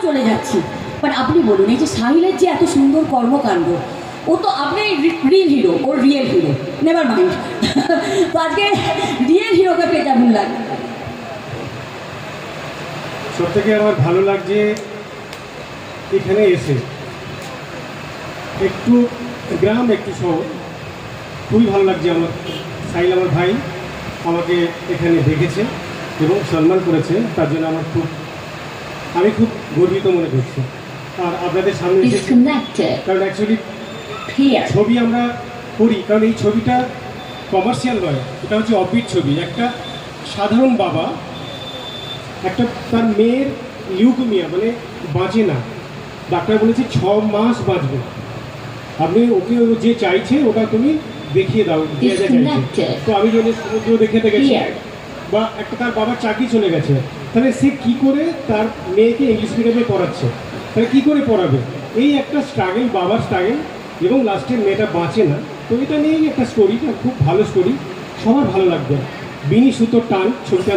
চলে যাচ্ছি। বাট আপনি বলুন, এই যে সাহিলের যে এত সুন্দর কর্মকাণ্ড, ও তো আপনি রিয়েল হিরো, ওর রিয়েল হিরো, নেভার মাইন্ড। তো আজকে রিয়েল হিরোকে পেয়ে কেমন লাগে? সব থেকে আমার ভালো লাগছে এখানে এসে, একটু গ্রাম একটু শহর, খুবই ভালো লাগছে আমার। সাহিল আমার ভাই আমাকে এখানে দেখেছে এবং সম্মান করেছে, তার জন্য আমি খুব গর্বিত মনে করছি। আর আপনাদের সামনে এসেছি কারণ অ্যাকচুয়ালি ছবি আমরা করি, কারণ এই ছবিটা কমার্শিয়াল নয়, এটা হচ্ছে অফবিট ছবি। একটা সাধারণ বাবা একটা তার মেয়ের লিউকেমিয়া মানে বাঁচে না, ডাক্তার বলেছে 6 মাস বাঁচবে, আপনি ওকে যে চাইছে ওটা তুমি দেখিয়ে দাও, চাইছে। তো আমি যদি সমুদ্র দেখাতে গেছি বা একটা তার বাবার চাকরি চলে গেছে, তাহলে সে কি করে তার মেয়েকে ইংলিশ মিডিয়ামে পড়াচ্ছে, তাহলে কি করে পড়াবে? এই একটা স্ট্রাগল, বাবার স্ট্রাগল, এবং লাস্টে মেয়েটা বাঁচে না। তো এটা নিয়েই একটা স্টোরিটা খুব ভালো স্টোরি, সবার ভালো লাগবে। বিনি সুতোর টান ছবিটা